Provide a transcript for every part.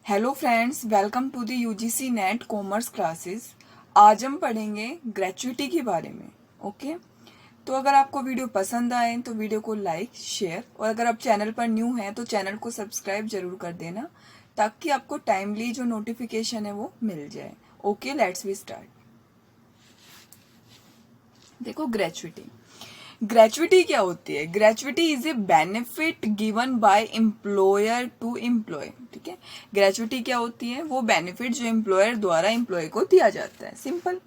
Hello friends, welcome to the UGC NET commerce classes. आज हम पढ़ेंगे ग्रेचुइटी के बारे में। ओके, तो अगर आपको वीडियो पसंद आए तो वीडियो को लाइक शेयर, और अगर आप चैनल पर न्यू हैं तो चैनल को सब्सक्राइब जरूर कर देना, ताकि आपको टाइमली जो नोटिफिकेशन है वो मिल जाए। Okay, let's we start. देखो, ग्रेचुइटी क्या होती है? Gratuity is a benefit given by employer to employ. ठीक है, ग्रेचुइटी क्या होती है? वो बेनिफिट जो एम्प्लॉयर द्वारा एम्प्लॉय को दिया जाता है। सिंपल।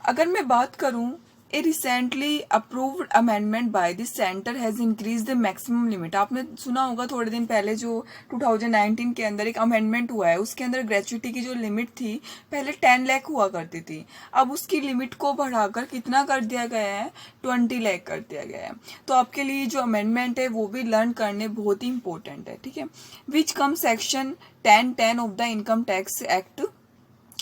अगर मैं बात करूं, a recently approved amendment by the centre has increase the maximum limit. आपने सुना होगा थोड़े दिन पहले जो 2019 के अंदर एक अमेंडमेंट हुआ है, उसके अंदर ग्रेचुइटी की जो लिमिट थी पहले 10 लाख हुआ करती थी, अब उसकी लिमिट को बढ़ाकर कितना कर दिया गया है? 20 लाख कर दिया गया है। तो आपके लिए जो अमेंडमेंट है वो भी लर्न करने बहुत ही इंपॉर्टेंट है। ठीक है, which come section 1010 of the income tax act.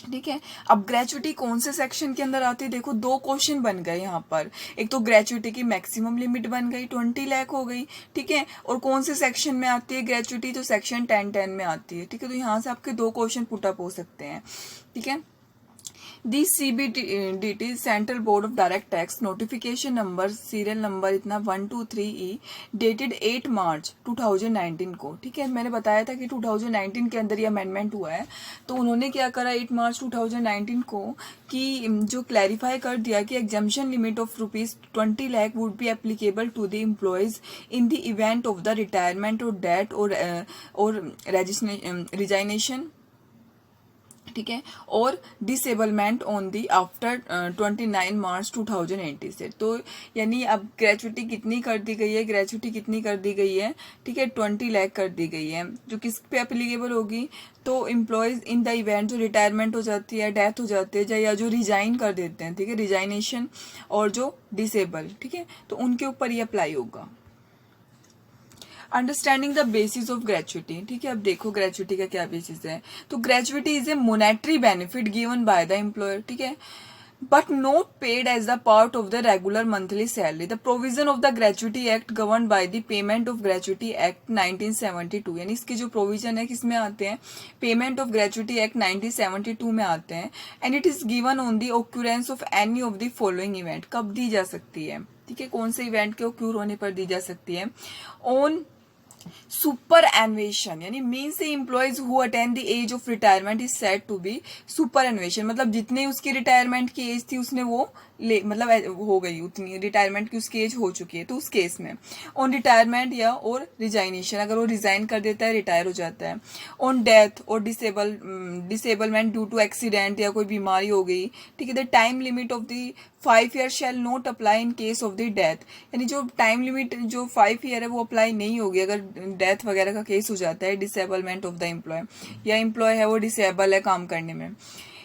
ठीक है, अब ग्रेचुइटी कौन से सेक्शन के अंदर आती है? देखो, दो क्वेश्चन बन गए यहाँ पर। एक तो ग्रेचुइटी की मैक्सिमम लिमिट बन गई, 20 लाख हो गई। ठीक है, और कौन से सेक्शन में आती है ग्रेचुइटी? तो सेक्शन 1010 में आती है। ठीक है, तो यहाँ से आपके दो क्वेश्चन पुटअप हो सकते हैं। ठीक है, दी CBDT central board of direct tax notification number serial number इतना 123E डेटेड 8 मार्च 2019 को। ठीक है, मैंने बताया था कि 2019 के अंदर ये अमेंडमेंट हुआ है, तो उन्होंने क्या करा 8 मार्च 2019 को कि जो क्लैरिफाई कर दिया कि exemption limit of ₹20 lakh would be applicable to the employees in the event of the retirement और डेथ और रिजाइनेशन। ठीक है, और disablement on the after 29 March 2080 से। तो यानी अब ग्रेचुइटी कितनी कर दी गई है? ग्रेचुइटी कितनी कर दी गई है? ठीक है, 20 लाख कर दी गई है, जो किस पे एप्लीकेबल होगी? तो एम्प्लॉयज इन द इवेंट जो रिटायरमेंट हो जाती है, डेथ हो जाती है, या जो रिजाइन कर देते हैं, ठीक है, रिजाइनेशन, और जो डिसेबल, ठीक है, तो उनके ऊपर ये अप्लाई होगा। Understanding the basis of gratuity. ठीक है, अब देखो ग्रेचुइटी का क्या बेसिस है। तो gratuity is a monetary benefit given by the employer. ठीक है, but not paid as the part of the regular monthly salary. The provision of the gratuity act govern by the payment of gratuity act 1972। यानी इसके जो provision है किसमें आते हैं? Payment of gratuity act 1972 में आते हैं। And it is given on the occurrence of any of the following event. कब दी जा सकती है? ठीक है, कौन से इवेंट के ऑक्यूर होने पर दी जा सकती है? ऑन सुपर एनवेशन, यानी मीन से employees who attend the age of retirement is said to be superannuation. मतलब जितनी उसकी रिटायरमेंट की एज थी उसने वो मतलब हो गई, उतनी रिटायरमेंट की उसकी एज हो चुकी है, तो उस केस में ऑन रिटायरमेंट या और रिजाइनेशन, अगर वो रिजाइन कर देता है, रिटायर हो जाता है। ऑन डेथ और डिसेबलमेंट ड्यू टू एक्सीडेंट या कोई बीमारी हो गई। ठीक है, the time limit of the 5 year shall not apply in case of the death. यानी जो टाइम लिमिट जो 5 ईयर है वो अप्लाई नहीं होगी अगर डेथ वगैरह का केस हो जाता है, डिसेबलमेंट ऑफ द एम्प्लॉय, या एम्प्लॉय है वो डिसेबल है काम करने में।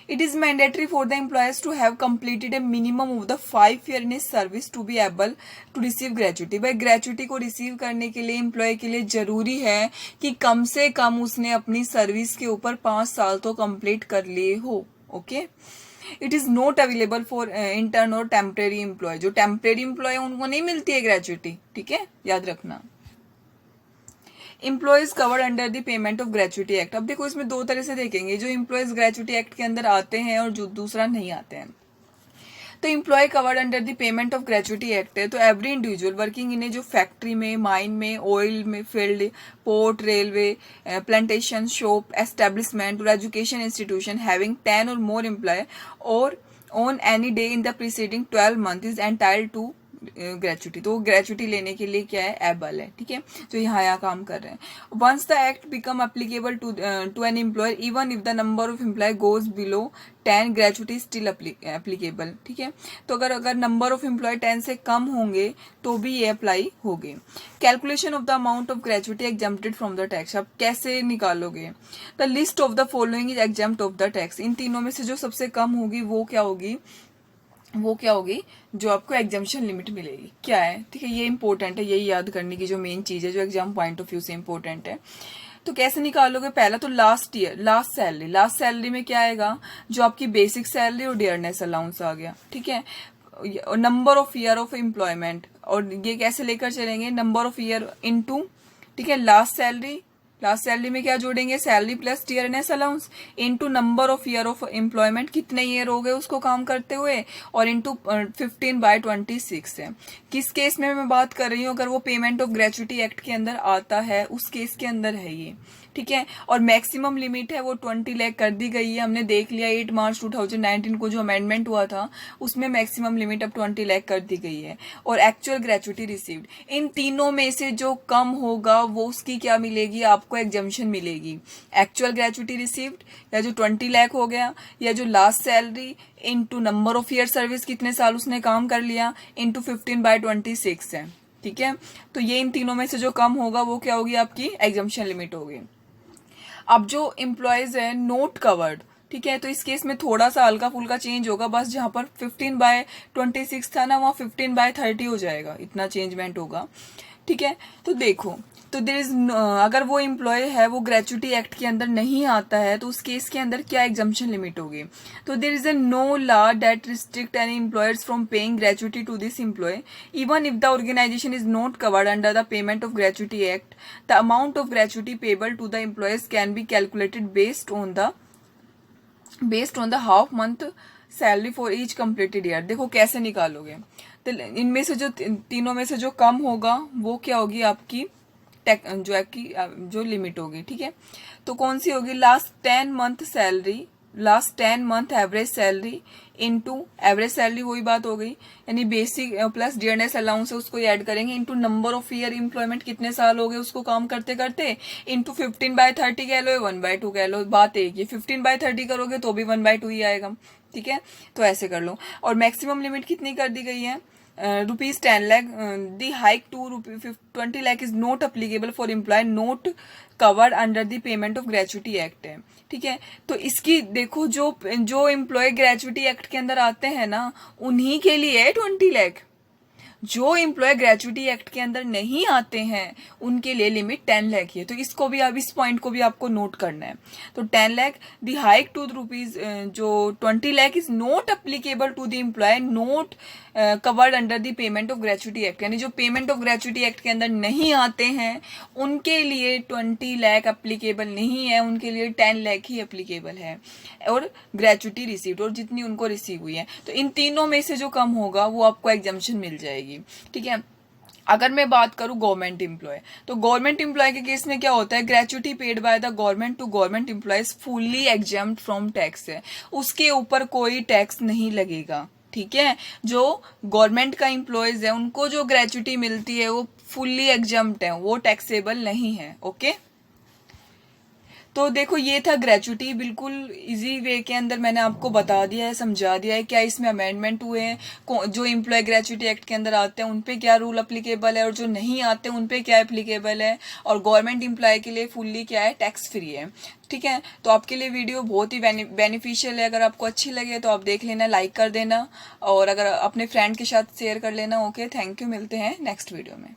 It is mandatory for the employers to have completed a minimum of the 5 year in his service to be able to receive gratuity। भाई ग्रेचुइटी को रिसीव करने के लिए एम्प्लॉय के लिए जरूरी है कि कम से कम उसने अपनी सर्विस के ऊपर 5 साल तो कंप्लीट कर लिए हो। Okay, it is not available for intern और टेम्परेरी एम्प्लॉय। जो टेम्परेरी एम्प्लॉय उनको नहीं मिलती है ग्रेचुइटी। ठीक है, याद रखना। Employees covered under the payment of gratuity act. अब देखो इसमें दो तरह से देखेंगे, जो इम्प्लॉयज ग्रेचुइटी एक्ट के अंदर आते हैं और जो दूसरा नहीं आते हैं। तो employee covered under the payment of gratuity act है तो every individual working in a जो फैक्ट्री में, माइन में, ऑयल में field, port, railway, plantation, shop, establishment और एजुकेशन इंस्टीट्यूशन हैविंग 10 और मोर एम्प्लॉय और on any day in the preceding 12 month is entitled to gratuity. तो ग्रेचुइटी लेने के लिए क्या है? एबल है। ठीक है, जो यहाँ काम कर रहे हैं। Once the act become applicable to an employer even if the number of employ goes below 10, gratuity still applicable. ठीक है, तो अगर नंबर ऑफ एम्प्लॉय 10 से कम होंगे तो भी ये अप्लाई होगी। Calculation of the amount of gratuity exempted from the tax. अब कैसे निकालोगे? The list of the following is exempt of the tax. इन तीनों में से जो सबसे कम होगी वो क्या होगी? जो आपको एग्जाम्पशन लिमिट मिलेगी। क्या है? ठीक है, ये इंपॉर्टेंट है, यही याद करने की जो मेन चीज है, जो एग्जाम पॉइंट ऑफ व्यू से इंपॉर्टेंट है। तो कैसे निकालोगे? पहला तो लास्ट सैलरी में क्या आएगा? जो आपकी बेसिक सैलरी और डियरनेस अलाउंस आ गया। ठीक है, number of year of employment, और ये कैसे लेकर चलेंगे? नंबर ऑफ ईयर इनटू, ठीक है, लास्ट लास्ट सैलरी में क्या जोड़ेंगे, salary plus dearness allowance into number of year of employment, कितने ईयर हो गए उसको काम करते हुए, और इनटू 15/26 है। किस केस में मैं बात कर रही हूँ, अगर वो पेमेंट ऑफ ग्रेचुइटी एक्ट के अंदर आता है उस केस के अंदर है ये, ठीक है। और मैक्सिमम लिमिट है वो 20 लाख कर दी गई है, हमने देख लिया 8 मार्च 2019 को जो अमेंडमेंट हुआ था उसमें मैक्सिमम लिमिट अब 20 लाख कर दी गई है। और एक्चुअल ग्रेचुइटी रिसीव्ड, इन तीनों में से जो कम होगा वो उसकी क्या मिलेगी, आपको एग्जम्पशन मिलेगी। एक्चुअल ग्रेचुइटी रिसीव्ड, या जो 20 लाख हो गया, या जो last salary into number of year service, कितने साल उसने काम कर लिया, इनटू 15/26 है, ठीक है। तो ये इन तीनों में से जो कम होगा वो क्या होगी, आपकी एग्जम्पशन लिमिट होगी। अब जो एम्प्लॉयज है नोट कवर्ड, ठीक है, तो इस केस में थोड़ा सा हल्का फुल्का चेंज होगा, बस जहां पर 15/26 था ना वहां 15/30 हो जाएगा, इतना चेंजमेंट होगा, ठीक है। तो देखो, तो देयर इज, अगर वो एम्प्लॉय है वो ग्रेचुइटी एक्ट के अंदर नहीं आता है तो उस केस के अंदर क्या एग्जम्पशन लिमिट होगी, तो there is a no law that restrict any employers from paying gratuity to this employ even if the organisation is not covered under the payment of gratuity act. The amount of gratuity payable to the employers can be calculated based on the half month salary for each completed year. देखो कैसे निकालोगे, तो इनमें से जो तीनों में से जो कम होगा वो क्या होगी, आपकी जो लिमिट होगी, ठीक है। तो कौन सी होगी, last 10 month salary, last 10 month average salary into average salary, वही बात हो गई, यानी बेसिक प्लस डियरनेस अलाउंस है उसको ऐड करेंगे, into number of year employment, कितने साल हो गए उसको काम करते करते, इनटू 15/30 कह लो या 1/2 कह लो, बात एक ही, 15/30 करोगे तो भी 1/2 ही आएगा, ठीक है। तो ऐसे कर लो। और मैक्सिमम लिमिट कितनी कर दी गई है, ₹10 lakh, the hike to ₹20 lakh is not applicable for employee not covered under the payment of gratuity act है, ठीक है। तो इसकी देखो, जो एम्प्लॉय ग्रेचुइटी एक्ट के अंदर आते हैं ना उन्हीं के लिए है 20 लाख, जो एम्प्लॉय ग्रेचुइटी एक्ट के अंदर नहीं आते हैं उनके लिए लिमिट 10 लाख ही है। तो इसको भी, अब इस पॉइंट को भी आपको नोट करना है। तो 10 lakh, the hike to rupees, जो 20 lakh is not applicable to the employ not covered under the payment of gratuity act, यानी जो पेमेंट ऑफ ग्रेचुइटी एक्ट के अंदर नहीं आते हैं उनके लिए 20 लाख अप्लीकेबल नहीं है, उनके लिए 10 लाख ही अप्लीकेबल है। और ग्रेचुइटी रिसीव्ड, और जितनी उनको रिसीव हुई है, तो इन तीनों में से जो कम होगा वो आपको एग्जम्पशन मिल जाएगी, ठीक है। अगर मैं बात करूं गवर्नमेंट एम्प्लॉय, तो गवर्नमेंट एम्प्लॉय के केस में क्या होता है, gratuity paid by the government to government employees fully exempt from tax है, उसके ऊपर कोई टैक्स नहीं लगेगा, ठीक है। जो गवर्नमेंट का एम्प्लॉयज है उनको जो ग्रेचुइटी मिलती है वो फुल्ली एग्जम्प्ट है, वो टैक्सेबल नहीं है, ओके। तो देखो ये था ग्रेचुइटी, बिल्कुल इजी वे के अंदर मैंने आपको बता दिया है, समझा दिया है क्या इसमें अमेंडमेंट हुए हैं, जो एम्प्लॉय ग्रेचुइटी एक्ट के अंदर आते हैं उन पे क्या रूल अप्लीकेबल है और जो नहीं आते उन पे क्या एप्लीकेबल है, और गवर्नमेंट एम्प्लॉय के लिए फुल्ली क्या है, टैक्स फ्री है, ठीक है। तो आपके लिए वीडियो बहुत ही बेनिफिशियल है, अगर आपको अच्छी लगे तो आप देख लेना, लाइक कर देना, और अगर अपने फ्रेंड के साथ शेयर कर लेना, ओके। थैंक यू, मिलते हैं नेक्स्ट वीडियो में।